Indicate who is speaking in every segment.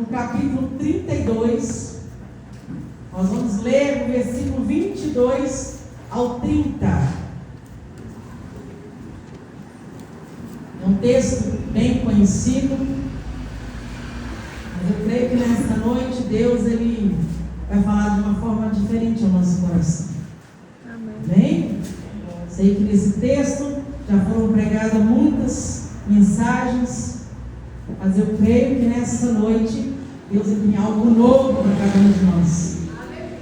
Speaker 1: no capítulo 32. Nós vamos ler o versículo 22 ao 30. É um texto bem conhecido, mas eu creio que nesta noite Deus ele vai falar de uma forma diferente ao nosso coração. Amém? Sei que nesse texto já foram pregadas muitas mensagens, mas eu creio que nessa noite Deus tem algo novo para cada um de nós.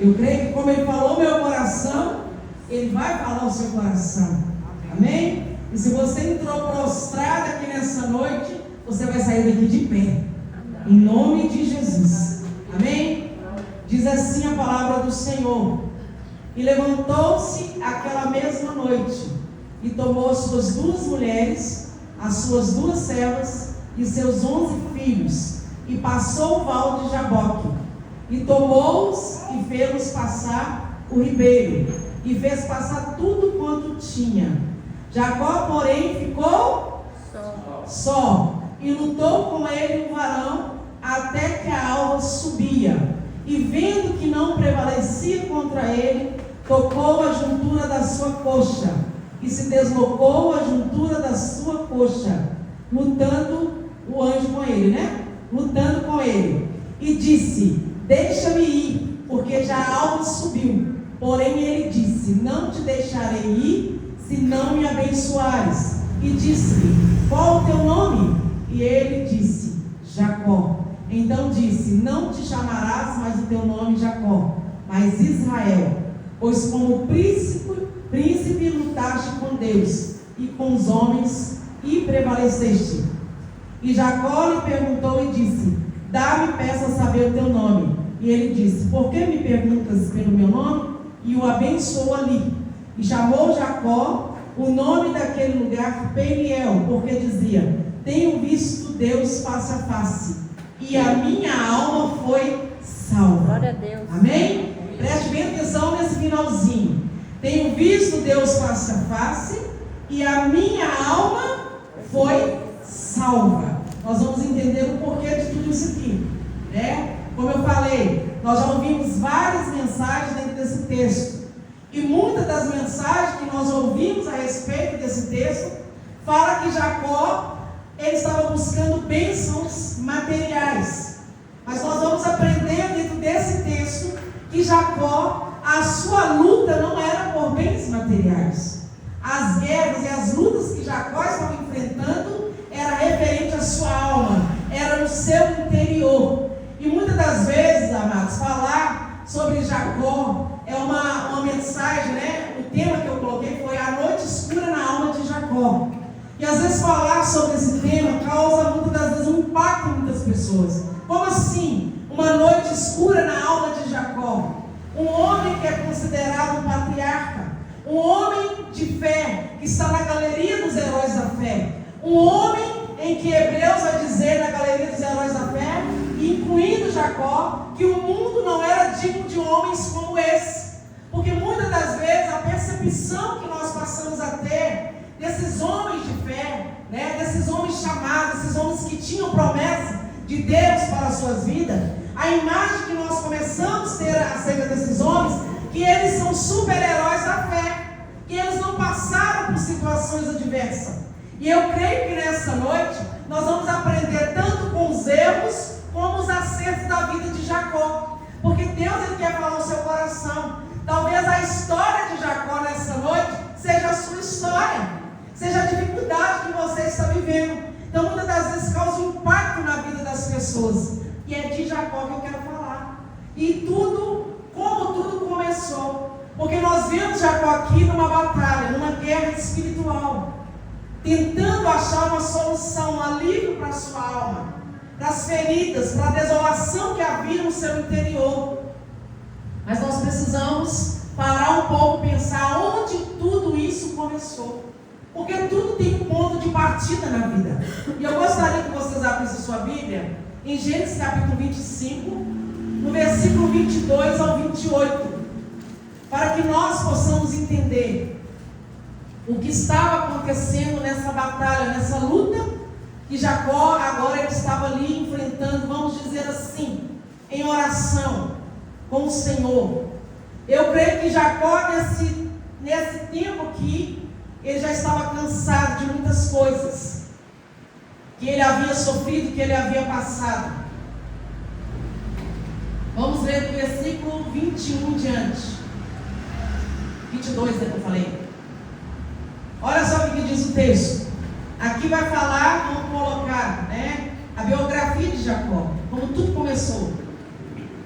Speaker 1: Eu creio que como Ele falou meu coração, Ele vai falar o seu coração. Amém? E se você entrou prostrado aqui nessa noite, você vai sair daqui de pé. Em nome de Jesus. Amém? Diz assim a palavra do Senhor. E levantou-se aquela mesma noite, e tomou as suas 2 mulheres, as suas 2 servas, e seus 11 filhos, e passou o val de Jaboque, e tomou-os e fez-los passar o ribeiro, e fez passar tudo quanto tinha. Jacó, porém, ficou só, e lutou com ele um varão, até que a alva subia, e vendo que não prevalecia contra ele, tocou a juntura da sua coxa, e se deslocou a juntura da sua coxa, lutando o anjo com ele, lutando com ele, e disse: deixa-me ir, porque já a alva subiu. Porém ele disse: não te deixarei ir, se não me abençoares. E disse-lhe: qual o teu nome? E ele disse: Jacó. Então disse: não te chamarás mais o teu nome Jacó, mas Israel, pois como príncipe lutaste com Deus e com os homens, e prevaleceste. E Jacó lhe perguntou e disse: dá-me, peço saber o teu nome. E ele disse: por que me perguntas pelo meu nome? E o abençoou ali. E chamou Jacó o nome daquele lugar Peniel, porque dizia: tenho visto Deus face a face, e a minha alma foi salva.
Speaker 2: Glória a Deus.
Speaker 1: Amém? Preste bem atenção nesse finalzinho. Tenho visto Deus face a face, e a minha alma foi salva. Nós vamos entender o porquê de tudo isso aqui, Como eu falei, nós já ouvimos várias mensagens dentro desse texto, e muitas das mensagens que nós ouvimos a respeito desse texto fala que Jacó ele estava buscando bênçãos materiais. Mas nós vamos aprender dentro desse texto que Jacó, a sua luta não era por bens materiais. As guerras e as lutas que Jacó estava enfrentando era referente à sua alma, era no seu interior. E muitas das vezes, amados, falar sobre Jacó é uma mensagem, O tema que eu coloquei foi a noite escura na alma de Jacó. E às vezes falar sobre esse tema causa muitas das vezes um impacto em muitas pessoas. Como assim? Uma noite escura na alma de Jacó. Um homem que é considerado um patriarca. Um homem de fé, que está na galeria dos heróis da fé. Um homem em que Hebreus vai dizer na galeria dos heróis da fé, incluindo Jacó, que o mundo não era digno de homens como esse. Porque muitas das vezes a percepção que nós passamos a ter desses homens de fé, desses homens chamados, desses homens que tinham promessa de Deus para as suas vidas, a imagem que nós começamos a ter acerca desses homens, que eles são super-heróis da fé, que eles não passaram por situações adversas. E eu creio que nessa noite nós vamos aprender tanto com os erros como os acertos da vida de Jacó, porque Deus ele quer falar o seu coração. Talvez a história de Jacó nessa noite seja a sua história, seja a dificuldade que você está vivendo. Então muitas das vezes causa um impacto na vida das pessoas, e é de Jacó que eu quero falar. E como tudo começou, porque nós vemos Jacó aqui numa batalha, numa guerra espiritual, tentando achar uma solução, um alívio para a sua alma, para as feridas, para a desolação que havia no seu interior. Mas nós precisamos parar um pouco e pensar onde tudo isso começou, porque tudo tem um ponto de partida na vida. E eu gostaria que vocês abrissem sua Bíblia em Gênesis capítulo 25, no versículo 22 ao 28, para que nós possamos entender o que estava acontecendo nessa batalha, nessa luta, que Jacó agora ele estava ali enfrentando, vamos dizer dizer assim, em oração com o Senhor. Eu creio que Jacó, nesse tempo aqui, ele já estava cansado de muitas coisas que ele havia sofrido, que ele havia passado. Vamos ler do versículo 21 em diante. 22, né, que eu falei. Olha só o que diz o texto. Aqui vai falar, vamos colocar, né, a biografia de Jacó, como tudo começou.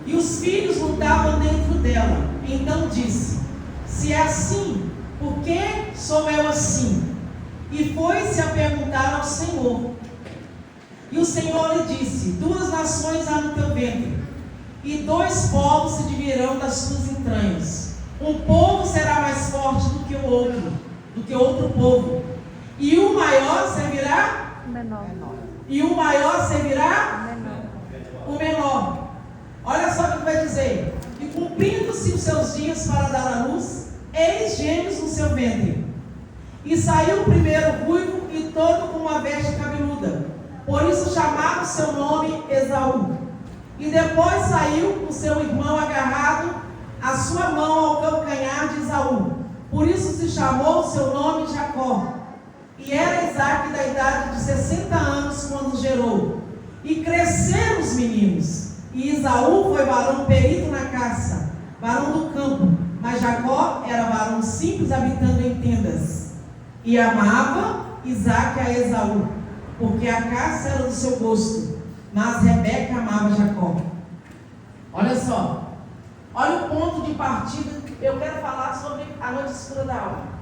Speaker 1: E os filhos lutavam dentro dela. Então disse: se é assim, por que sou eu assim? E foi-se a perguntar ao Senhor. E o Senhor lhe disse: 2 nações há no teu ventre, e 2 povos se dividirão das tuas entranhas. Um povo será mais forte do que outro povo. E o maior servirá
Speaker 2: menor.
Speaker 1: E o maior servirá o menor. Olha só o que vai dizer. E cumprindo-se os seus dias para dar à luz, eis gêmeos no seu ventre. E saiu o primeiro ruivo e todo com uma veste cabeluda. Por isso chamaram seu nome Esaú. E depois saiu o seu irmão agarrado a sua mão ao calcanhar de Esaú. Por isso se chamou o seu nome Jacó. E era Isaque da idade de 60 anos quando gerou. E cresceram os meninos. E Esaú foi varão perito na caça, varão do campo. Mas Jacó era varão simples, habitando em tendas. E amava Isaque a Esaú, porque a caça era do seu gosto. Mas Rebeca amava Jacó. Olha só. Olha o ponto de partida. Eu quero falar sobre a noite escura da alma.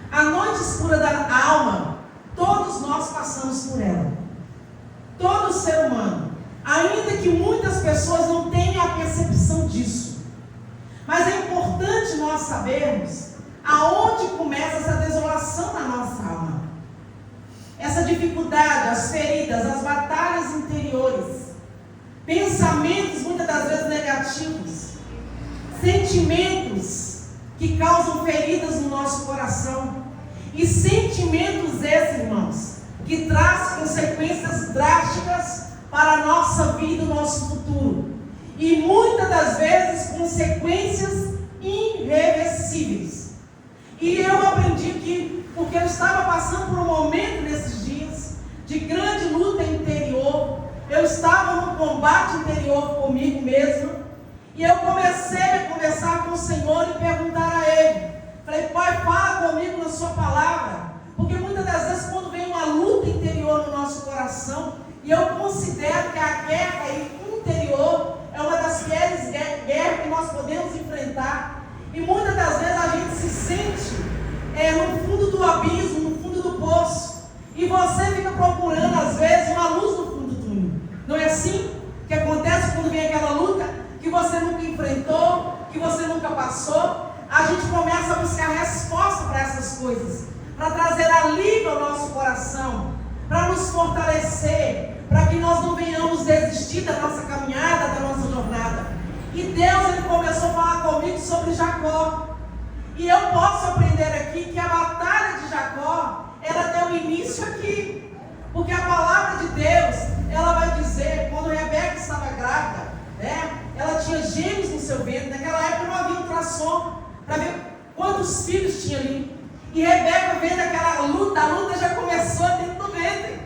Speaker 1: A noite escura da alma, todos nós passamos por ela. Todo ser humano. Ainda que muitas pessoas não tenham a percepção disso. Mas é importante nós sabermos aonde começa essa desolação na nossa alma. Essa dificuldade, as feridas, as batalhas interiores. Pensamentos muitas das vezes negativos. Sentimentos que causam feridas no nosso coração. E sentimentos esses, irmãos, que trazem consequências drásticas para a nossa vida e o nosso futuro. E muitas das vezes consequências irreversíveis. E eu aprendi que, porque eu estava passando por um momento nesses dias de grande luta interior, eu estava num combate interior comigo mesmo, e eu comecei a conversar com o Senhor e perguntar a Ele. Falei: Pai, fala comigo na sua palavra, porque muitas das vezes quando vem uma luta interior no nosso coração, e eu considero que a guerra interior é uma das piores guerras que nós podemos enfrentar, e muitas das vezes a gente se sente no fundo do abismo, no fundo do poço, e você fica procurando às vezes uma luz no fundo do túnel. Não é assim que acontece quando vem aquela luta que você nunca enfrentou, que você nunca passou? A gente começa a buscar resposta para essas coisas, para trazer alívio ao nosso coração, para nos fortalecer, para que nós não venhamos desistir da nossa caminhada, da nossa jornada. E Deus, Ele começou a falar comigo sobre Jacó. E eu posso aprender aqui que a batalha de Jacó, ela deu início aqui. Porque a palavra de Deus, ela vai dizer, quando Rebeca estava grávida, né, ela tinha gêmeos no seu ventre. Naquela época não havia ultrassom para ver quantos filhos tinha ali. E Rebeca, vendo aquela luta, a luta já começou dentro do ventre.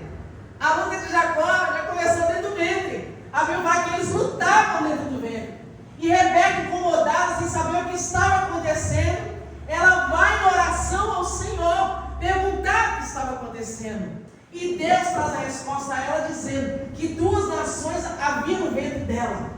Speaker 1: A luta de Jacó já começou dentro do ventre. Havia que eles lutavam dentro do ventre. E Rebeca, incomodada, sem saber o que estava acontecendo, ela vai em oração ao Senhor, perguntar o que estava acontecendo. E Deus traz a resposta a ela, dizendo que 2 nações havia no ventre dela.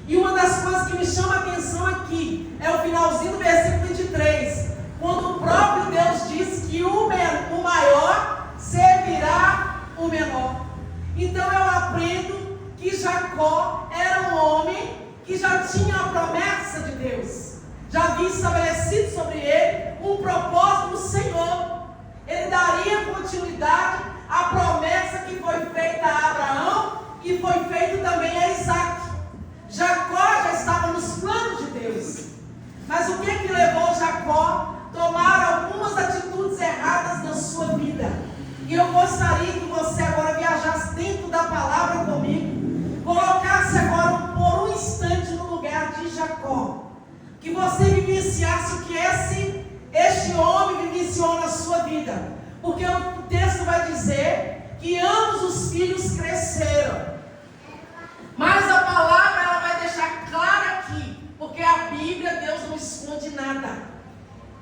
Speaker 1: E uma das coisas que me chama a atenção aqui é o finalzinho do versículo 23, quando o próprio Deus diz que o maior servirá o menor. Então eu aprendo que Jacó era um homem que já tinha a promessa de Deus, já havia estabelecido sobre ele um propósito do Senhor. Ele daria continuidade à promessa que foi feita a Abraão e foi feita também a Isaque. Jacó já estava nos planos de Deus. Mas o que levou Jacó a tomar algumas atitudes erradas na sua vida? E eu gostaria que você agora viajasse dentro da palavra comigo, colocar Jacó, que você vivenciasse o que este homem vivenciou na sua vida. Porque o texto vai dizer que ambos os filhos cresceram. Mas a palavra ela vai deixar clara aqui, porque a Bíblia, Deus não esconde nada.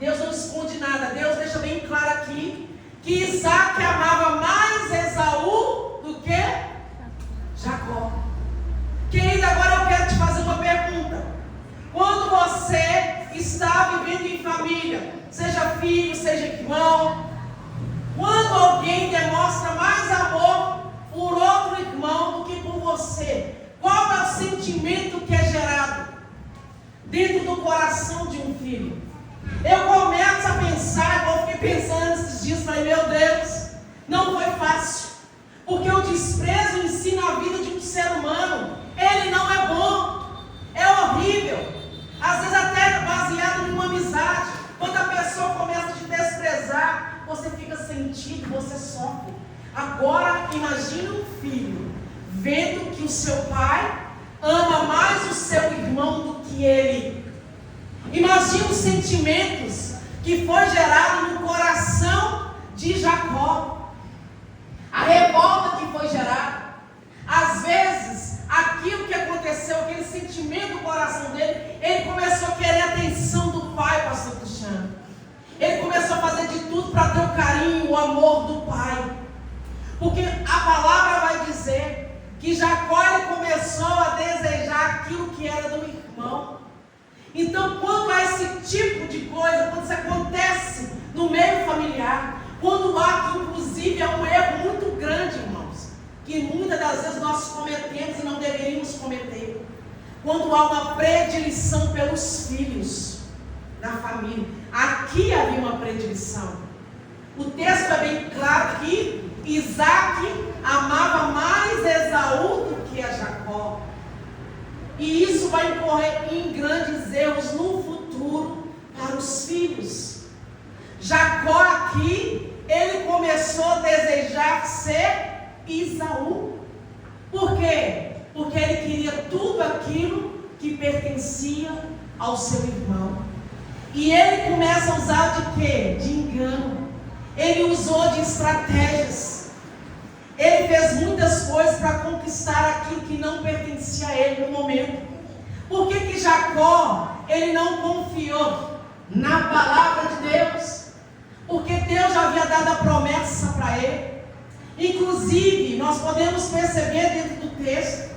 Speaker 1: Deus não esconde nada. Deus deixa bem claro aqui que Isaac amava mais Esaú do que Jacó. Querida, agora eu quero te fazer uma pergunta. Quando você está vivendo em família, seja filho, seja irmão, quando alguém demonstra mais amor por outro irmão do que por você, qual é o sentimento que é gerado dentro do coração de um filho? Eu começo a pensar, eu fiquei pensando esses dias, falei, meu Deus, não foi fácil, porque o desprezo em si na vida de um ser humano, ele não é bom, é horrível, às vezes até baseado em uma amizade. Quando a pessoa começa a te desprezar, você fica sentido, você sofre. Agora imagine um filho vendo que o seu pai ama mais o seu irmão do que ele. Imagine os sentimentos que foi gerado no coração de Jacó, a revolta que foi gerada. Às vezes, aquilo que aconteceu, aquele sentimento do coração dele, ele começou a querer a atenção do pai, pastor Cristiano. Ele começou a fazer de tudo para ter o carinho, o amor do pai. Porque a palavra vai dizer que Jacó ele começou a desejar aquilo que era do irmão. Então, quando há esse tipo de coisa, quando isso acontece no meio familiar, quando há, que inclusive é um erro muito grande, irmãos, que muitas das vezes nós cometemos e não deveríamos cometer, quando há uma predileção pelos filhos da família. Aqui havia uma predileção. O texto é bem claro que Isaac amava mais Esaú do que a Jacó. E isso vai incorrer em grandes erros no futuro para os filhos. Jacó aqui, ele começou a desejar ser Esaú. Por quê? Porque ele queria tudo aquilo que pertencia ao seu irmão. E ele começa a usar de quê? De engano. Ele usou de estratégias. Ele fez muitas coisas para conquistar aquilo que não pertencia a ele no momento. Por que Jacó, ele não confiou na palavra de Deus? Porque Deus já havia dado a promessa para ele. Inclusive, nós podemos perceber dentro do texto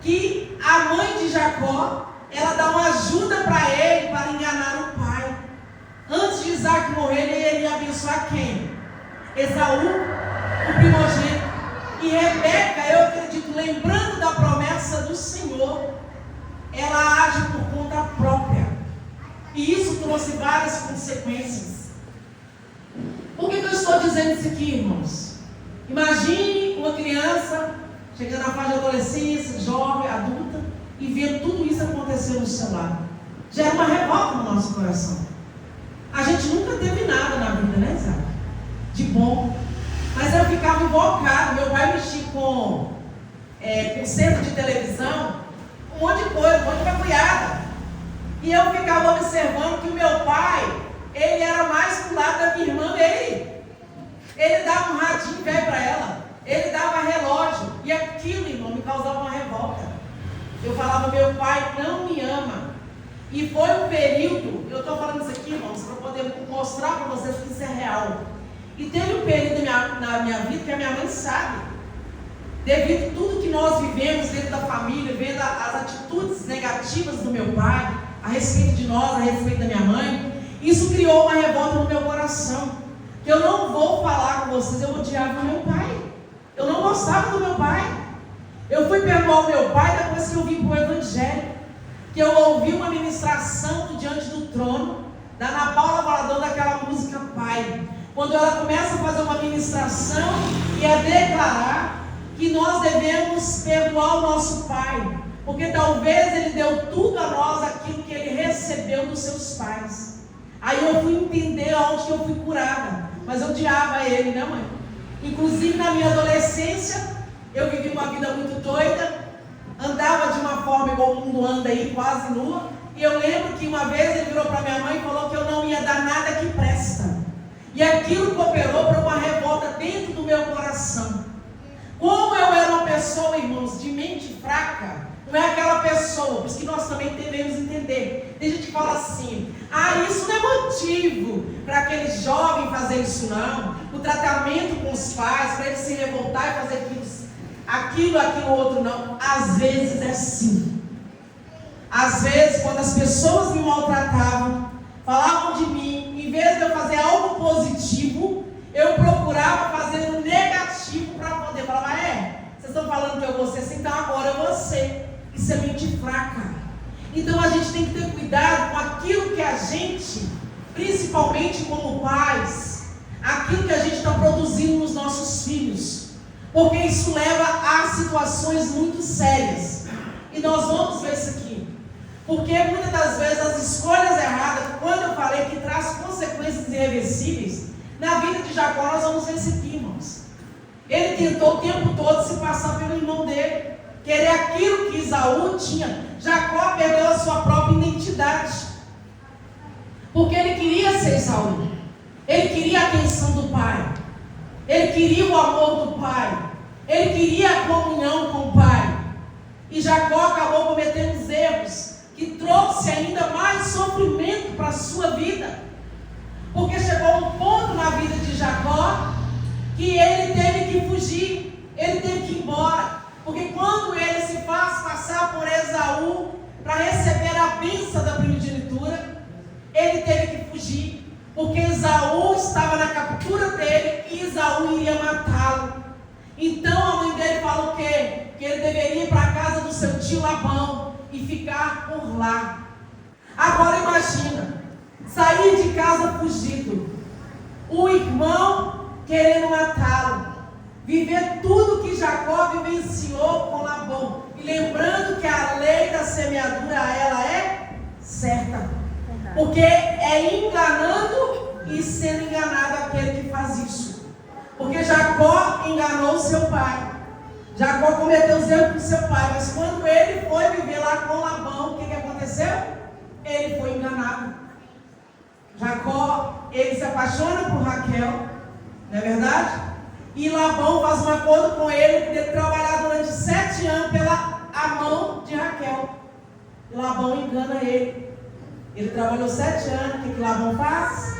Speaker 1: que a mãe de Jacó, ela dá uma ajuda para ele para enganar o pai. Antes de Isaac morrer, ele ia abençoar quem? Esaú, o primogênito. E Rebeca, eu acredito, lembrando da promessa do Senhor, ela age por conta própria. E isso trouxe várias consequências. Por que eu estou dizendo isso aqui, irmãos? Imagine uma criança chegando na fase de adolescência, jovem, adulta, e vendo tudo isso acontecer no seu lado. Gera uma revolta no nosso coração. A gente nunca teve nada na vida, né, Isaac? De bom. Mas eu ficava invocado. Meu pai mexia com centro de televisão, um monte de coisa, um monte de bagulhada. E eu ficava observando que o meu pai, ele era mais pro lado da minha irmã dele. Ele dava um radinho velho para ela, ele dava relógio, e aquilo, irmão, me causava uma revolta. Eu falava, meu pai não me ama. E foi um período, eu estou falando isso aqui, irmãos, para poder mostrar para vocês que isso é real. E teve um período na minha vida que a minha mãe sabe, devido a tudo que nós vivemos dentro da família, vendo as atitudes negativas do meu pai, a respeito de nós, a respeito da minha mãe, isso criou uma revolta no meu coração. Que eu não vou falar com vocês, eu odiava o meu pai. Eu não gostava do meu pai. Eu fui perdoar o meu pai depois que eu vim para o Evangelho. Que eu ouvi uma ministração do Diante do Trono, da Ana Paula Valadão, daquela música Pai. Quando ela começa a fazer uma ministração e a declarar que nós devemos perdoar o nosso pai, porque talvez ele deu tudo a nós, aquilo que ele recebeu dos seus pais. Aí eu fui entender onde que eu fui curada, mas eu odiava ele, né, mãe? Inclusive na minha adolescência, eu vivi uma vida muito doida, andava de uma forma igual o mundo anda aí, quase nua, E eu lembro que uma vez ele virou para minha mãe e falou que eu não ia dar nada que presta. E aquilo cooperou para uma revolta dentro do meu coração. Como eu era uma pessoa, irmãos, de mente fraca, não é aquela pessoa, por isso que nós também devemos entender. Tem gente que fala assim, isso não é motivo para aquele jovem fazer isso não. O tratamento com os pais, para ele se revoltar e fazer aquilo, outro não. Às vezes é sim. Às vezes, quando as pessoas me maltratavam, falavam de mim, em vez de eu fazer algo positivo, eu procurava fazer um negativo para poder falar, vocês estão falando que eu vou ser assim, então agora eu vou ser. Isso é mente fraca. Então a gente tem que ter cuidado com aquilo que a gente, principalmente como pais, aquilo que a gente está produzindo nos nossos filhos, porque isso leva a situações muito sérias. E nós vamos ver isso aqui. Porque muitas das vezes as escolhas erradas, quando eu falei que traz consequências irreversíveis, na vida de Jacó nós vamos ver isso aqui, irmãos. Ele tentou o tempo todo se passar pelo irmão dele, querer aquilo que Esaú tinha. Jacó perdeu a sua própria identidade, porque ele queria ser Esaú, ele queria a atenção do pai, ele queria o amor do pai, ele queria a comunhão com o pai. E Jacó acabou cometendo os erros que trouxe ainda mais sofrimento para a sua vida, porque chegou um ponto na vida de Jacó que ele teve que fugir, ele teve que ir embora, porque quando ele se faz passar por Esaú para receber a bênção da primogenitura, ele teve que fugir, porque Esaú estava na captura dele e Esaú iria matá-lo. Então a mãe dele falou o quê? Que ele deveria ir para a casa do seu tio Labão e ficar por lá. Agora imagina, sair de casa fugido, o irmão querendo matá-lo, viver tudo que Jacó vivenciou com Labão, e lembrando que a lei da semeadura ela é certa, porque é enganando e sendo enganado aquele que faz isso. Porque Jacó enganou seu pai, Jacó cometeu os erros com seu pai, mas quando ele foi viver lá com Labão, o que aconteceu? Ele foi enganado. Jacó, ele se apaixona por Raquel, não é verdade? E Labão faz um acordo com ele de trabalhar durante 7 anos pela mão de Raquel. E Labão engana ele. Ele trabalhou 7 anos, o que Labão faz?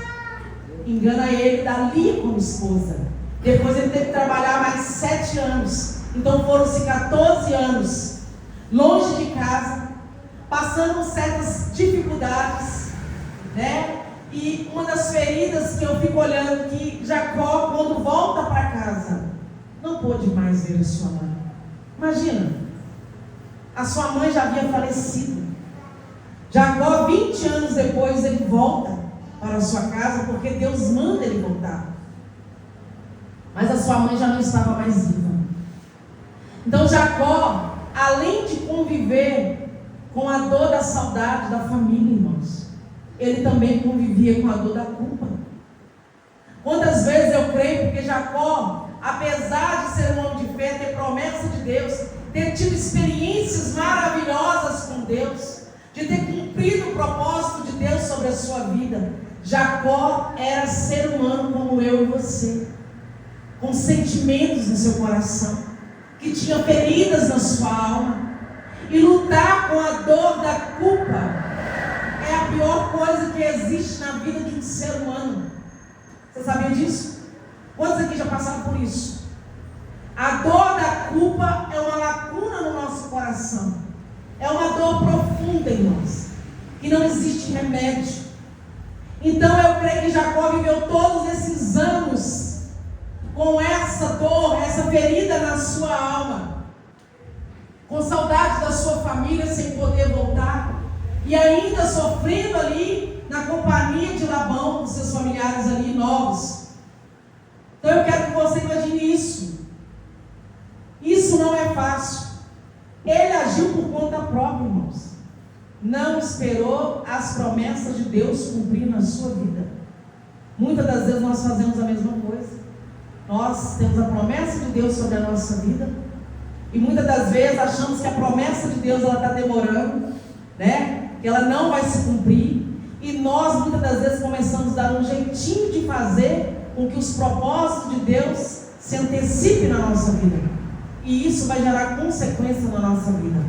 Speaker 1: Engana ele, dá Lia como esposa. Depois ele teve que trabalhar mais 7 anos. Então foram-se 14 anos longe de casa, passando certas dificuldades, né? E uma das feridas que eu fico olhando, que Jacó, quando volta para casa, não pôde mais ver a sua mãe. Imagina, a sua mãe já havia falecido. Jacó, 20 anos depois, ele volta para a sua casa, porque Deus manda ele voltar. Mas a sua mãe já não estava mais viva. Então Jacó, além de conviver com a dor da saudade da família, irmãos, ele também convivia com a dor da culpa. Quantas vezes eu creio, porque Jacó, apesar de ser um homem de fé, ter promessa de Deus, ter tido experiências maravilhosas com Deus, de ter cumprido o propósito de Deus sobre a sua vida, Jacó era ser humano como eu e você, com sentimentos no seu coração, que tinha feridas na sua alma. E lutar com a dor da culpa é a pior coisa que existe na vida de um ser humano. Você sabia disso? Quantos aqui já passaram por isso? A dor da culpa é uma lacuna no nosso coração. É uma dor profunda, irmãos, que não existe remédio. Então eu creio que Jacó viveu todos esses anos com essa dor, essa ferida na sua alma, com saudade da sua família, sem poder voltar, e ainda sofrendo ali na companhia de Labão, com seus familiares ali novos. Então eu quero que você imagine isso. Isso não é fácil. Ele agiu por conta própria, irmãos. Não esperou as promessas de Deus cumprir na sua vida. Muitas das vezes nós fazemos a mesma coisa. Nós temos a promessa de Deus sobre a nossa vida, e muitas das vezes achamos que a promessa de Deus está demorando, né? que ela não vai se cumprir, e nós muitas das vezes começamos a dar um jeitinho de fazer com que os propósitos de Deus se antecipem na nossa vida, e isso vai gerar consequência na nossa vida.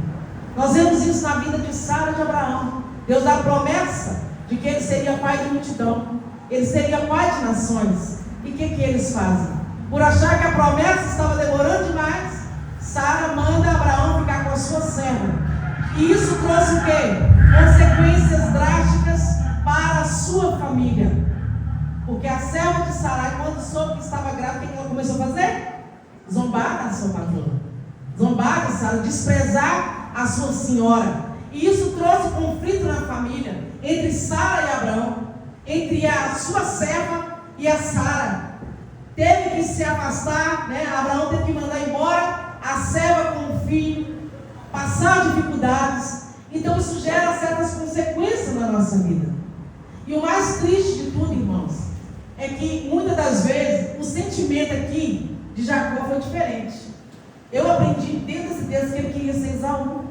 Speaker 1: Nós vemos isso na vida de Sara e de Abraão. Deus dá a promessa de que ele seria pai de multidão, ele seria pai de nações. E o que eles fazem? Por achar que a promessa estava demorando demais, Sara manda Abraão ficar com a sua serva. E isso trouxe o quê? Consequências drásticas para a sua família. Porque a serva de Sarai, quando soube que estava grávida, o que ela começou a fazer? Zombar da sua patroa. Zombar de Sara, desprezar a sua senhora. E isso trouxe conflito na família, entre Sara e Abraão, entre a sua serva e a Sara. Teve que se afastar, né? Abraão teve que mandar embora a serva com o filho, passar dificuldades. Então isso gera certas consequências na nossa vida. E o mais triste de tudo, irmãos, é que muitas das vezes o sentimento aqui de Jacó foi diferente. Eu aprendi dentro desse texto que ele queria ser Esaú.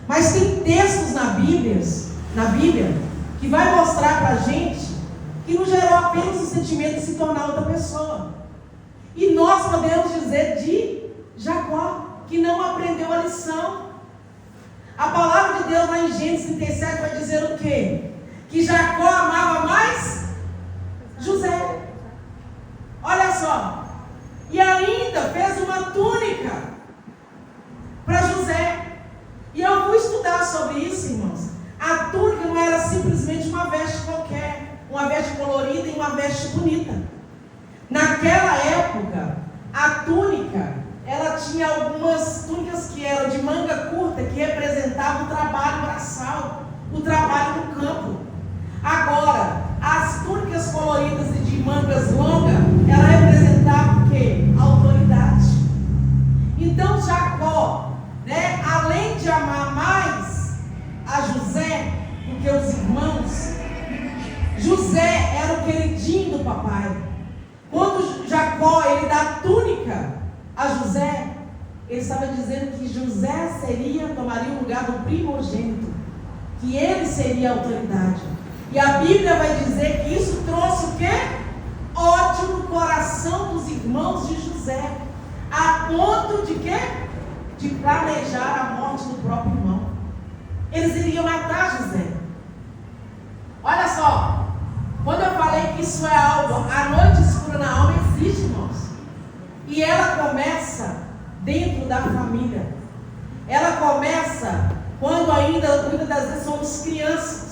Speaker 1: Mas tem textos na Bíblia que vai mostrar para a gente que não gerou apenas o sentimento de se tornar outra pessoa. E nós podemos dizer de Jacó, que não aprendeu a lição. A palavra de Deus lá em Gênesis 37 vai dizer o quê? Que Jacó amava mais José. Olha só. E ainda fez uma túnica para José. E eu fui estudar sobre isso, irmãos. A túnica não era simplesmente uma veste qualquer, uma veste colorida e uma veste bonita. Naquela época, a túnica, ela tinha algumas túnicas que eram de manga curta, que representavam o trabalho braçal, o trabalho no campo. Agora, as túnicas coloridas e de mangas longas, ela representava o quê? A autoridade. Então Jacó, né, além de amar mais a José do que os irmãos, José era o queridinho do papai. Quando Jacó ele dá túnica a José, ele estava dizendo que José tomaria o lugar do primogênito, que ele seria a autoridade. E a Bíblia vai dizer que isso trouxe o quê? Ódio no coração dos irmãos de José, a ponto de quê? De planejar a morte do próprio irmão. Eles iriam matar José. Olha só, quando eu falei que isso é algo, a noite escura na alma existe, irmãos. E ela começa dentro da família. Ela começa quando ainda, muitas das vezes, somos crianças.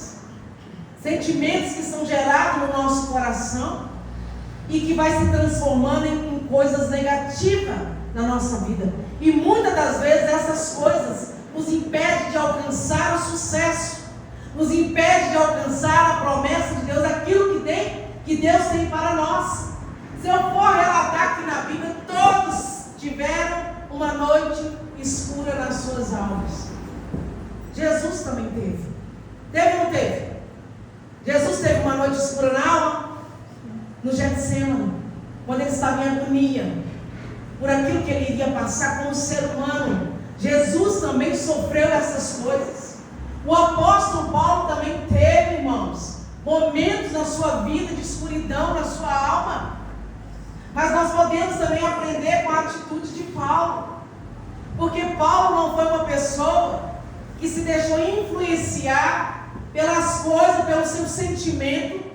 Speaker 1: Sentimentos que são gerados no nosso coração e que vai se transformando em coisas negativas na nossa vida. E muitas das vezes essas coisas nos impedem de alcançar o sucesso, nos impede de alcançar a promessa de Deus, aquilo que Deus tem para nós. Se eu for relatar aqui na Bíblia, todos tiveram uma noite escura nas suas almas. Jesus também teve. Teve ou não teve? Jesus teve uma noite escura na alma no Getsemane, quando ele estava em agonia por aquilo que ele iria passar como ser humano. Jesus também sofreu essas coisas. O apóstolo Paulo também teve, irmãos, momentos na sua vida de escuridão na sua alma. Mas nós podemos também aprender com a atitude de Paulo, porque Paulo não foi uma pessoa que se deixou influenciar pelas coisas, pelo seu sentimento,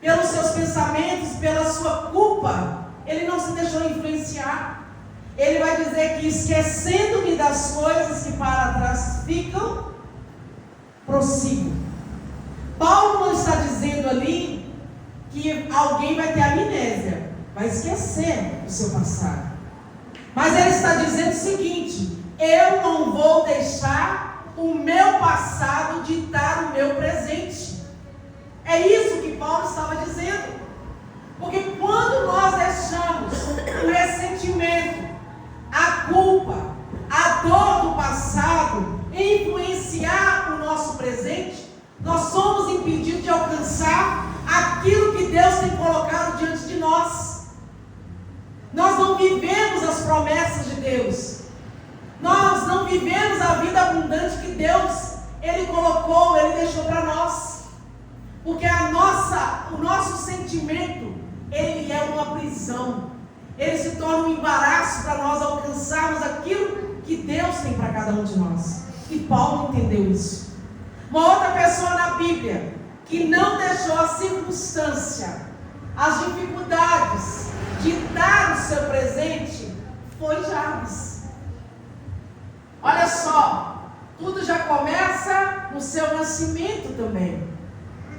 Speaker 1: pelos seus pensamentos, pela sua culpa. Ele não se deixou influenciar. Ele vai dizer que esquecendo-me das coisas que para trás ficam, prossigo. Paulo não está dizendo ali que alguém vai ter amnésia, vai esquecer o seu passado. Mas ele está dizendo o seguinte: eu não vou deixar o meu passado ditar o meu presente. É isso que Paulo estava dizendo. Porque quando nós deixamos o ressentimento, a culpa, a dor do passado influenciar o nosso presente, nós somos impedidos de alcançar aquilo que Deus tem colocado diante de nós. Nós não vivemos as promessas de Deus. Nós não vivemos a vida abundante que Deus, Ele colocou, o nosso sentimento, ele é uma prisão. Ele se torna um embaraço para nós alcançarmos aquilo que Deus tem para cada um de nós. E Paulo entendeu isso. Uma outra pessoa na Bíblia que não deixou a circunstância, as dificuldades de dar o seu presente foi Jabes. Olha só, tudo já começa no seu nascimento também.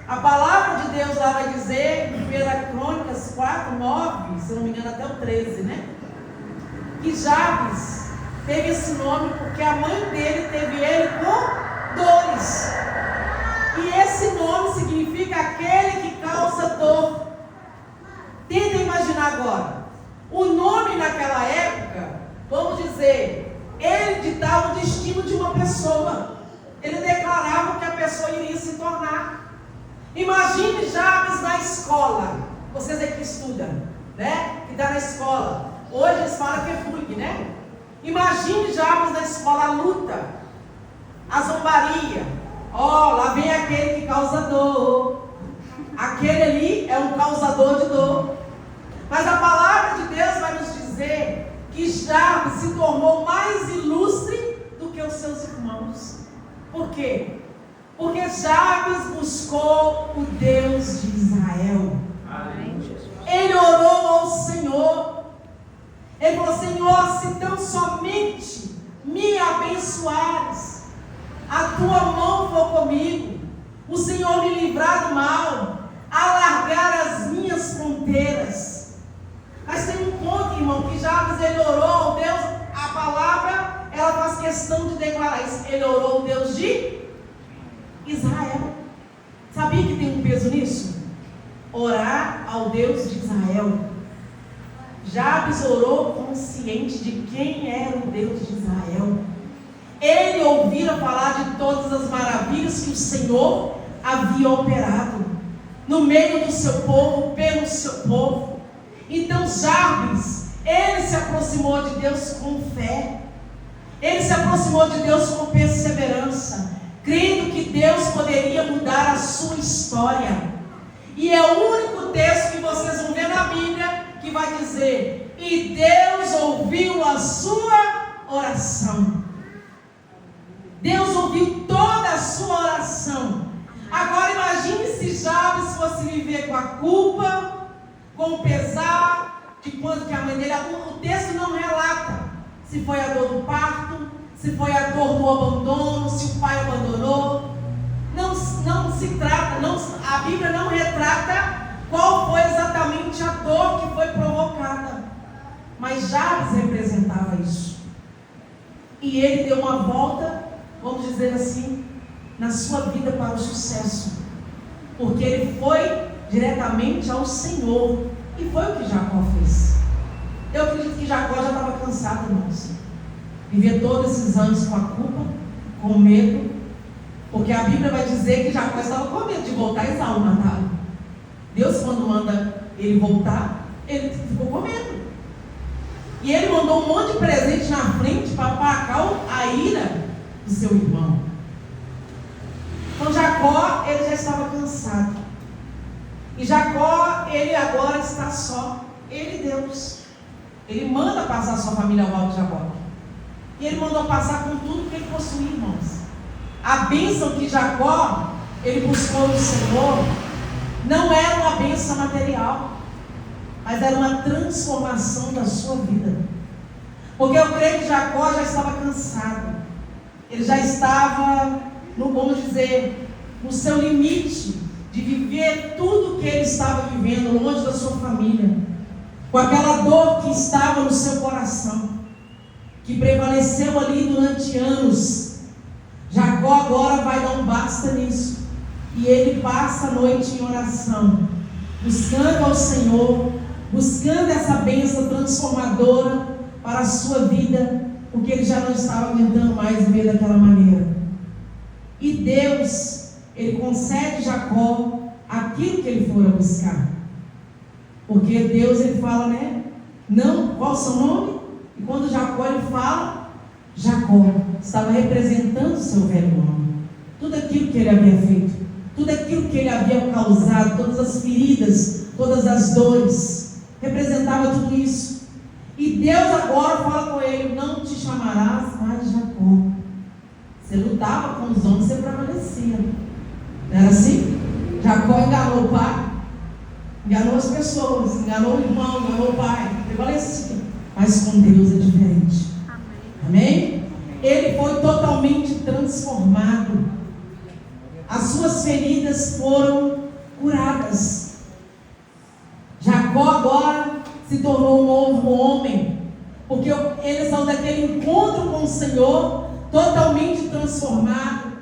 Speaker 1: A palavra de Deus lá vai dizer, em 1 Crônicas 4, 9, se não me engano até o 13, né? Que Jabes teve esse nome porque a mãe dele teve ele com dores. E esse nome significa aquele que causa dor. Tenta imaginar agora. O nome naquela época, vamos dizer, ele ditava o destino de uma pessoa. Ele declarava o que a pessoa iria se tornar. Imagine Jabes na escola. Vocês aí que estudam, né? Que está na escola. Hoje eles falam que é FURG, né? Imagine Jabes na escola, a luta, a zombaria. Ó, lá vem aquele que causa dor. Aquele ali é um causador de dor. Mas a palavra de Deus vai nos dizer que Jabes se tornou mais ilustre do que os seus irmãos. Por quê? Porque Jabes buscou o Deus de Israel. Ele orou ao Senhor. Ele falou: Senhor, se tão somente me abençoares, a tua mão for comigo, o Senhor me livrar do mal, alargar as minhas fronteiras. Mas tem um ponto, irmão, que Jabes ele orou ao Deus, a palavra, ela faz questão de declarar isso. Ele orou ao Deus de Israel. Sabia que tem um peso nisso? Orar ao Deus de Israel. Jabes orou consciente de quem era o Deus de Israel. Ele ouvira falar de todas as maravilhas que o Senhor havia operado no meio do seu povo, pelo seu povo. Então Jabes, ele se aproximou de Deus com fé. Ele se aproximou de Deus com perseverança, crendo que Deus poderia mudar a sua história. E é o único texto que vocês vão ver na Bíblia que vai dizer: e Deus ouviu a sua oração. Deus ouviu toda a sua oração. Agora imagine se Jabes fosse viver com a culpa, com o pesar de quando que a mãe dele... O texto não relata se foi a dor do parto, se foi a dor do abandono, se o pai abandonou. Não se trata, a Bíblia não retrata qual foi exatamente a dor que foi provocada. Mas Jabes representava isso. E ele deu uma volta, vamos dizer assim, na sua vida para o sucesso. Porque ele foi diretamente ao Senhor. E foi o que Jacó fez. Eu acredito que Jacó já estava cansado, irmãos. Viver todos esses anos com a culpa, com medo. Porque a Bíblia vai dizer que Jacó estava com medo de voltar a Esaú matá-lo. Deus, quando manda ele voltar, ele ficou com medo. E ele mandou um monte de presente na frente para aplacar a ira do seu irmão. Então Jacó, ele já estava cansado. E Jacó, ele agora está só. Ele e Deus. Ele manda passar sua família ao alto de Jaboque. E ele mandou passar com tudo que ele possuía, irmãos. A bênção que Jacó, ele buscou no Senhor, não era uma bênção material, mas era uma transformação da sua vida. Porque eu creio que Jacó já estava cansado. Ele já estava, vamos dizer, no seu limite de viver tudo que ele estava vivendo longe da sua família, com aquela dor que estava no seu coração, que prevaleceu ali durante anos. Jacó agora vai dar um basta nisso, e ele passa a noite em oração, buscando ao Senhor, buscando essa bênção transformadora para a sua vida, porque ele já não estava aguentando mais viver daquela maneira. E Deus, ele concede a Jacó aquilo que ele for buscar. Porque Deus, ele fala, né? Não, qual é o seu nome? E quando Jacó, ele fala, Jacó estava representando o seu velho nome. Tudo aquilo que ele havia feito. tudo aquilo que ele havia causado, todas as feridas, todas as dores, representava tudo isso. E Deus agora fala com ele: não te chamarás mais Jacó. Você lutava com os homens, você prevalecia. Não era assim? Jacó enganou o pai, enganou as pessoas, enganou o irmão, enganou o pai, prevalecia. Mas com Deus é diferente. Amém? Ele foi totalmente transformado. As suas feridas foram curadas. Jacó agora se tornou um novo homem, porque ele saiu daquele encontro com o Senhor totalmente transformado,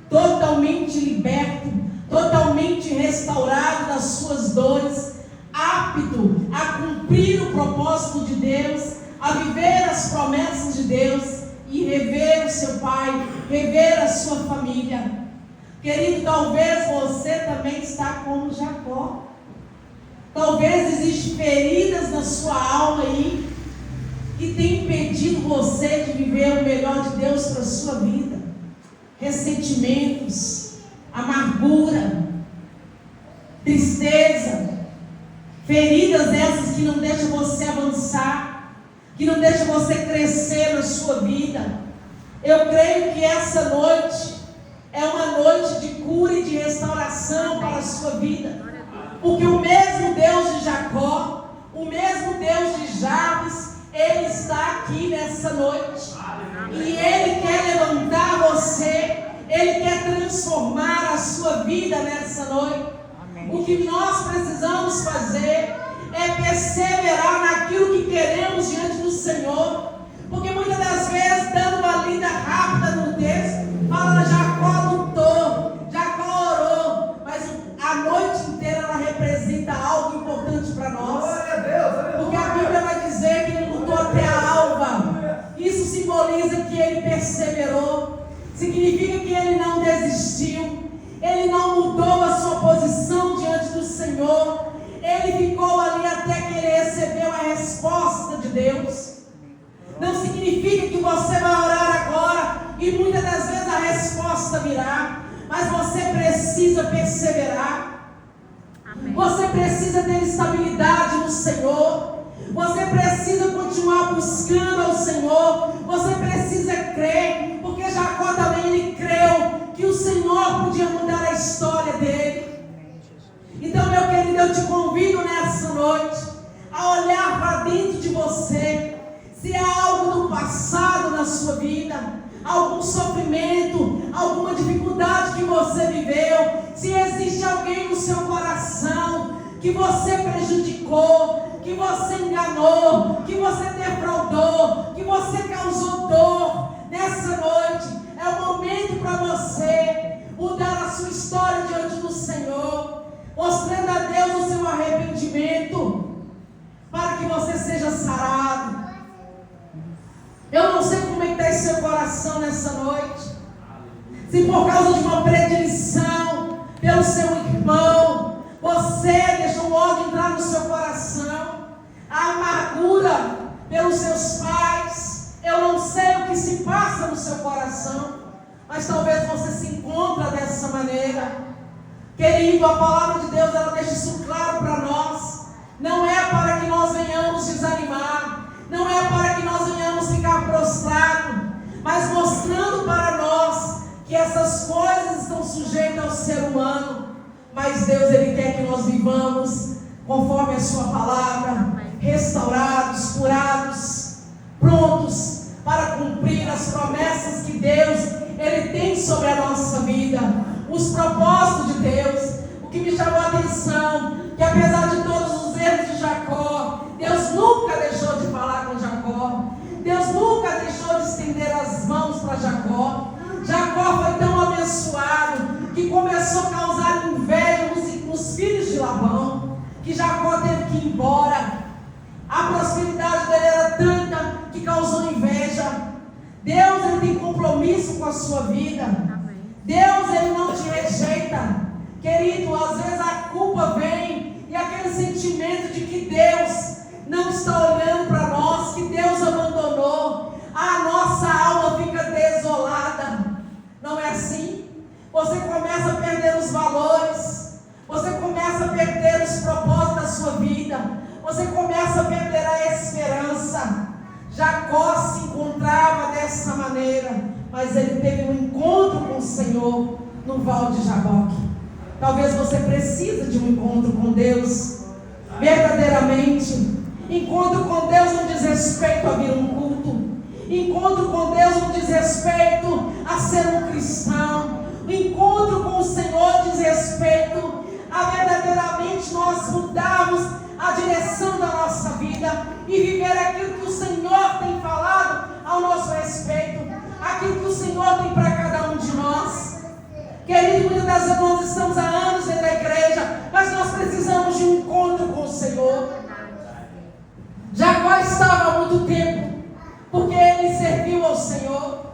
Speaker 1: totalmente liberto, totalmente restaurado das suas dores, apto a cumprir o propósito de Deus, a viver as promessas de Deus e rever o seu pai, rever a sua família. Querido, talvez você também está como Jacó. Talvez existem feridas na sua alma aí que tem impedido você de viver o melhor de Deus para a sua vida. Ressentimentos, amargura, tristeza, feridas essas que não deixam você avançar, que não deixam você crescer na sua vida. Eu creio que essa noite é uma noite de cura e de restauração para a sua vida. Porque o mesmo Deus de Jacó, o mesmo Deus de Jabes, Ele está aqui nessa noite. E Ele quer levantar você, Ele quer transformar a sua vida nessa noite. O que nós precisamos fazer é perseverar naquilo que queremos diante do Senhor. Porque muitas das vezes, dando uma lida rápida no texto, fala: Jacó lutou, Jacó orou, mas a noite inteira ela representa algo importante para nós. Porque a Bíblia vai dizer que ele lutou até a alva. Isso simboliza que ele perseverou, significa que ele não desistiu, ele não mudou a sua posição diante do Senhor, ele ficou ali até que ele recebeu a resposta de Deus. Não significa que você vai orar agora e muitas das vezes a resposta virá, mas você precisa perseverar. Você precisa ter estabilidade no Senhor. Você precisa continuar buscando ao Senhor. Você precisa crer, porque Jacó também ele creu que o Senhor podia mudar a história dele. Então, meu querido, eu te convido nessa noite a olhar para dentro de você. Se há algo do passado na sua vida, algum sofrimento, alguma dificuldade que você viveu, se existe alguém no seu coração que você prejudicou, que você enganou, que você defraudou, que você causou dor, nessa noite é o momento para você mudar a sua história diante do Senhor, mostrando a Deus o seu arrependimento, para que você seja sarado. Eu não sei como é que está esse seu coração nessa noite. Se por causa de uma predileção pelo seu irmão, você deixou o ódio entrar no seu coração, a amargura pelos seus pais, eu não sei o que se passa no seu coração, mas talvez você se encontre dessa maneira. Querido, a palavra de Deus, ela deixa isso claro para nós. Não é para que nós venhamos desanimar, não é para que nós venhamos ficar prostrados, mas mostrando para nós que essas coisas estão sujeitas ao ser humano. Mas Deus, Ele quer que nós vivamos conforme a sua palavra, restaurados, curados, prontos para cumprir as promessas que Deus, Ele tem sobre a nossa vida, os propósitos de Deus. O que me chamou a atenção, que apesar de todos os erros de Jacó, Deus nunca deixou de falar com Jacó, Deus nunca deixou de estender as mãos para Jacó. Jacó foi tão abençoado que começou a causar inveja nos filhos de Labão, que Jacó teve que ir embora. A prosperidade dele era tanta que causou inveja. Deus, Ele tem compromisso com a sua vida. Deus, Ele não te rejeita. Querido, às vezes a culpa vem e aquele sentimento de que Deus não está olhando para nós, que Deus abandonou, a nossa alma fica desolada. Não é assim? Você começa a perder os valores, você começa a perder os propósitos da sua vida, você começa a perder a esperança. Jacó se encontrava dessa maneira, mas ele teve um encontro com o Senhor no Val de Jaboque. Talvez você precise de um encontro com Deus, verdadeiramente. Encontro com Deus não diz respeito a vir um culto. Encontro com Deus não diz respeito a ser um cristão. O encontro com o Senhor diz respeito a verdadeiramente nós mudarmos a direção da nossa vida e viver aquilo que o Senhor tem falado ao nosso respeito, aquilo que o Senhor tem para cada um de nós. Querido, muitas das vezes nós estamos há anos dentro da igreja, mas nós precisamos de um encontro com o Senhor. Jacó estava há muito tempo, porque ele serviu ao Senhor.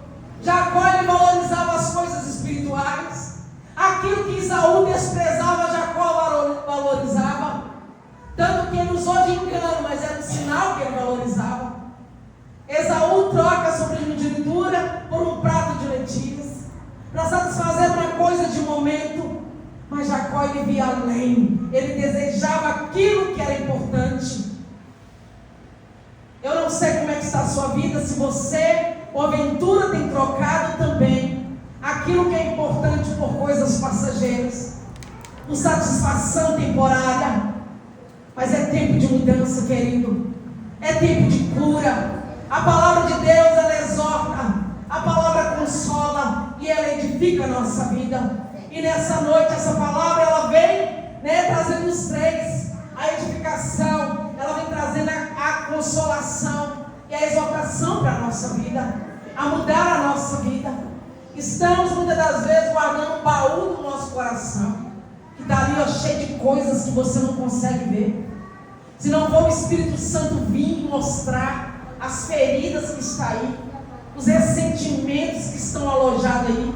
Speaker 1: Jacó, ele valorizava as coisas espirituais. Aquilo que Esaú desprezava, Jacó valorizava. Tanto que ele usou de engano, mas era um sinal que ele valorizava. Esaú troca a primogenitura por um prato de lentilhas, para satisfazer uma coisa de momento. Mas Jacó, ele via além. Ele desejava aquilo que era importante. Eu não sei como é que está a sua vida, se você, porventura, tem trocado também aquilo que é importante por coisas passageiras, por satisfação temporária. Mas é tempo de mudança, querido. É tempo de cura. A palavra de Deus, ela exorta, a palavra consola e ela edifica a nossa vida. E nessa noite, essa palavra, ela vem, trazendo os três: a edificação, ela vem trazendo a consolação e a exortação para a nossa vida, a mudar a nossa vida. Estamos muitas das vezes guardando um baú do nosso coração, que está ali cheio de coisas que você não consegue ver. Se não for o Espírito Santo vir mostrar as feridas que estão aí, os ressentimentos que estão alojados aí,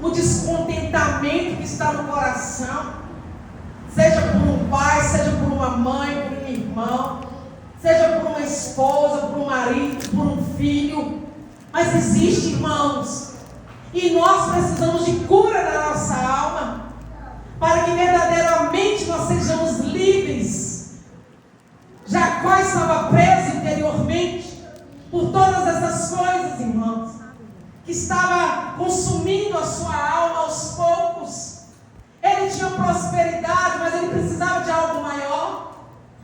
Speaker 1: o descontentamento que está no coração, seja por um pai, seja por uma mãe, por um irmão, seja por uma esposa, por um marido, por um filho. Mas existe, irmãos, e nós precisamos de cura na nossa alma, para que verdadeiramente nós sejamos livres. Jacó estava preso interiormente por todas essas coisas, irmãos, que estava consumindo a sua alma aos poucos. Ele tinha prosperidade, mas ele precisava de algo maior.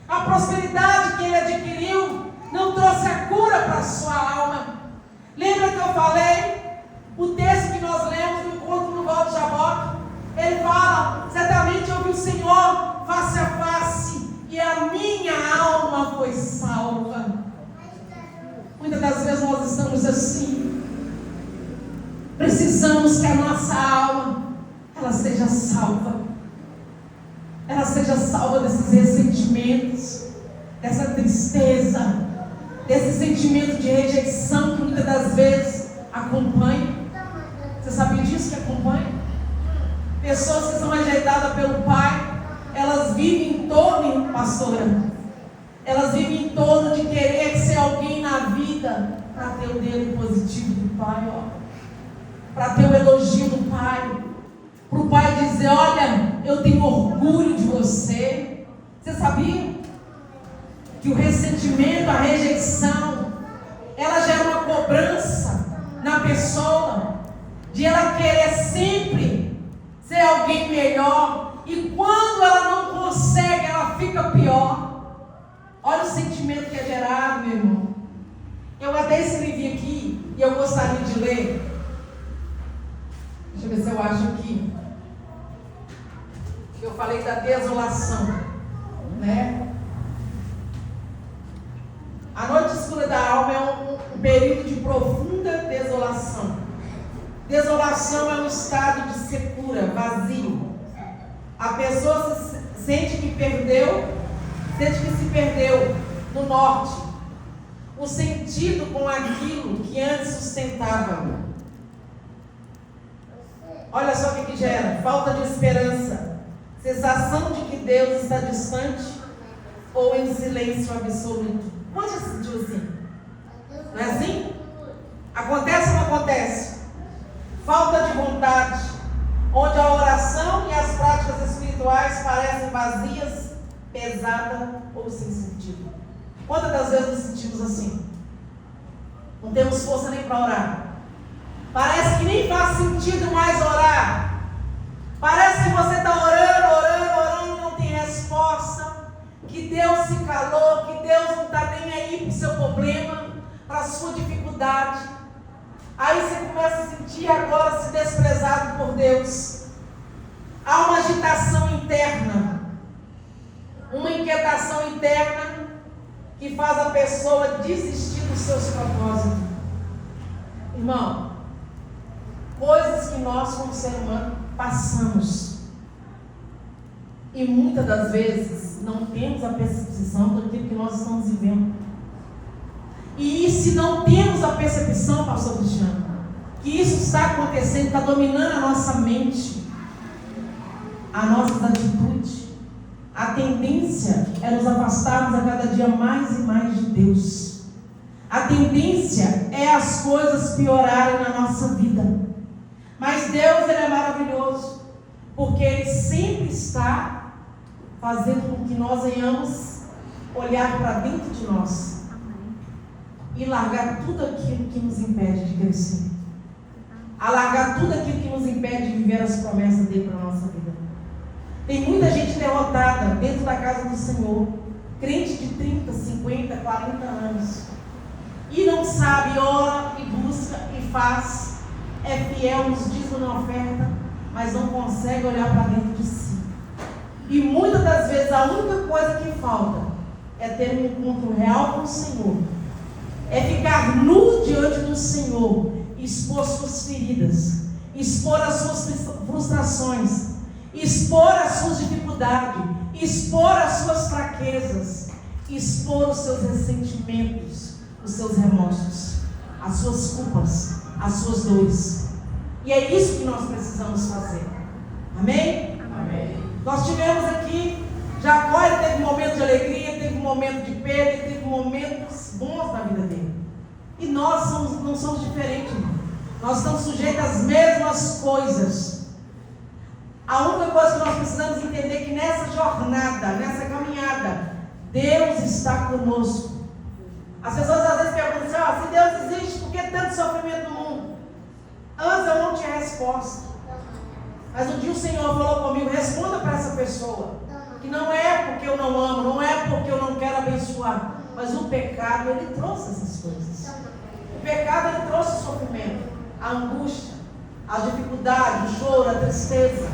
Speaker 1: A prosperidade que ele adquiriu não trouxe a cura para a sua alma. Lembra que eu falei? O texto que nós lemos no encontro no Val de Jaboque, ele fala: certamente eu vi o Senhor face a face, e a minha alma foi salva. Muitas das vezes nós estamos assim. Precisamos que a nossa alma, ela seja salva. Ela seja salva desses ressentimentos, dessa tristeza, desse sentimento de rejeição que muitas das vezes acompanha. Você sabia disso que acompanha? Pessoas que são rejeitadas pelo pai, elas vivem em torno, pastora, elas vivem em torno de querer ser alguém na vida, para ter o dedo positivo do pai, para ter o elogio do pai, para o pai dizer: olha, eu tenho orgulho de você. Você sabia que o ressentimento, a rejeição, ela gera uma cobrança na pessoa, de ela querer sempre ser alguém melhor, e quando ela não consegue, ela fica pior. Olha o sentimento que é gerado, meu irmão. Eu até escrevi aqui, e eu gostaria de ler. Deixa eu ver se eu acho aqui. Eu falei da desolação, né? A noite escura da alma é um período de profunda desolação. Desolação é um estado de secura, vazio. A pessoa sente que se perdeu no norte, o sentido com aquilo que antes sustentava. Olha só o que gera: falta de esperança, sensação de que Deus está distante ou em silêncio absoluto. Quantos já se sentiu assim? Não é assim? Acontece ou não acontece? Falta de vontade, onde a oração e as práticas espirituais parecem vazias, pesadas ou sem sentido. Quantas das vezes nos sentimos assim? Não temos força nem para orar. Parece que nem faz sentido mais orar. Parece que você está orando e não tem resposta. Que Deus se calou, que Deus não está nem aí para o seu problema, para a sua dificuldade. Aí você começa a sentir agora se desprezado por Deus. Há uma agitação interna, uma inquietação interna que faz a pessoa desistir dos seus propósitos. Irmão, coisas que nós como ser humano passamos e muitas das vezes não temos a percepção daquilo que nós estamos vivendo. E se não temos a percepção, pastor Cristiano, que isso está acontecendo, está dominando a nossa mente, as nossas atitudes, a tendência é nos afastarmos a cada dia mais e mais de Deus. A tendência é as coisas piorarem na nossa vida. Mas Deus, Ele é maravilhoso, porque Ele sempre está fazendo com que nós venhamos olhar para dentro de nós e largar tudo aquilo que nos impede de crescer, a largar tudo aquilo que nos impede de viver as promessas dele para a nossa vida. Tem muita gente derrotada dentro da casa do Senhor, crente de 30, 50, 40 anos, e não sabe, ora e busca e faz, é fiel nos dízimos na oferta, mas não consegue olhar para dentro de si. E muitas das vezes a única coisa que falta é ter um encontro real com o Senhor, é ficar nu diante do Senhor, expor suas feridas, expor as suas frustrações, expor as suas dificuldades, expor as suas fraquezas, expor os seus ressentimentos, os seus remorsos, as suas culpas, as suas dores. E é isso que nós precisamos fazer. Amém? Amém. Nós tivemos aqui, Jacó, ele teve momentos de alegria, teve um momento de perda, ele teve momentos bons na vida dele. E nós não somos diferentes, irmão. Nós estamos sujeitos às mesmas coisas. A única coisa que nós precisamos entender é que nessa jornada, nessa caminhada, Deus está conosco. As pessoas às vezes perguntam assim, se Deus existe, por que tanto sofrimento no mundo? Antes eu não tinha resposta. Mas um dia o Senhor falou comigo, responda para essa pessoa, que não é porque eu não amo, não é porque eu não quero abençoar, mas o pecado, ele trouxe essas coisas. O pecado, ele trouxe o sofrimento, a angústia, a dificuldade, o choro, a tristeza,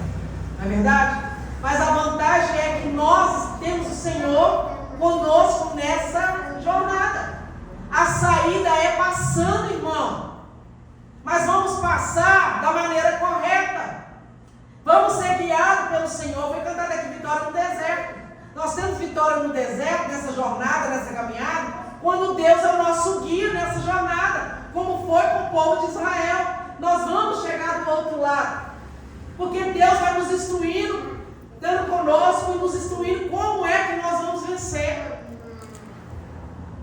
Speaker 1: não é verdade? Mas a vantagem é que nós temos o Senhor conosco nessa jornada. A saída é passando, irmão, mas vamos passar da maneira correta. Vamos ser guiados pelo Senhor. Foi cantada aqui vitória no deserto. Nós temos vitória no deserto, nessa jornada, nessa caminhada, quando Deus é o nosso guia nessa jornada, como foi com o povo de Israel. Nós vamos chegar do outro lado, porque Deus vai nos instruindo, dando conosco e nos instruindo como é que nós vamos vencer.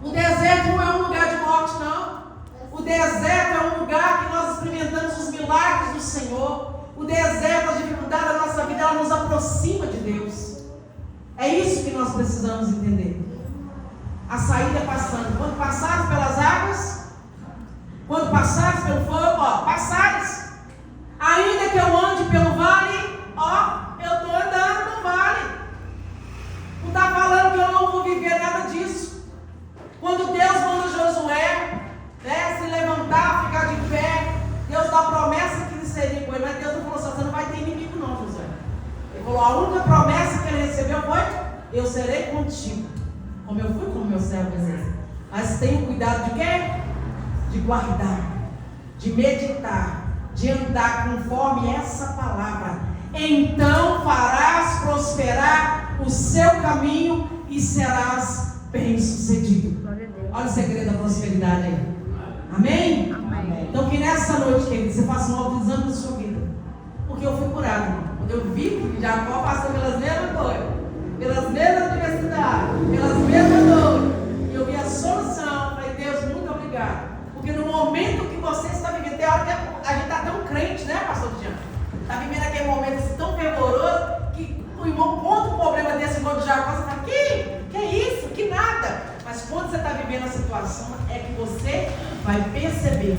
Speaker 1: O deserto não é um lugar de morte, não. O deserto é um lugar que nós experimentamos os milagres do Senhor. O deserto, a dificuldade da nossa vida, ela nos aproxima de Deus. É isso que nós precisamos entender. A saída é passando. Quando passares pelas águas, quando passares pelo fogo, passares. Ainda que eu ande pelo vale, eu estou andando no vale. Não está falando que eu não vou viver nada disso. Quando Deus manda Josué, se levantar, ficar de pé, Deus dá a promessa que ele seria com ele, mas Deus não falou assim, você não vai ter inimigo não, Josué. Ele falou, a única promessa que ele recebeu foi, eu serei contigo, como eu fui com o meu servo Moisés. Mas tenha cuidado de quê? De guardar, de meditar, de andar conforme essa palavra. Então farás prosperar o seu caminho e serás bem-sucedido. Olha o segredo da prosperidade aí. Amém? Amém? Então que nessa noite, querido, você faça um autoexame da sua vida. Porque eu fui curado, irmão. Quando eu vi que Jacó passou pelas mesmas dores, pelas mesmas adversidades, pelas mesmas dores, e eu vi a solução, falei, Deus, muito obrigado. Porque no momento que você está vivendo, tem hora que a gente está tão crente, né, pastor Tiago? Está vivendo aquele o irmão conta um problema desse igual de Jacó, você fala, que é isso? Que nada. Mas quando você está vivendo a situação, é que você vai perceber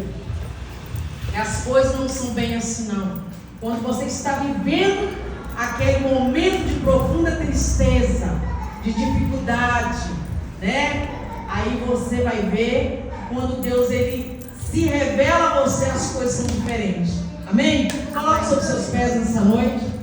Speaker 1: que as coisas não são bem assim não. Quando você está vivendo aquele momento de profunda tristeza, de dificuldade, né? Aí você vai ver, quando Deus ele se revela a você, as coisas são diferentes. Amém? Coloque sobre seus pés nessa noite.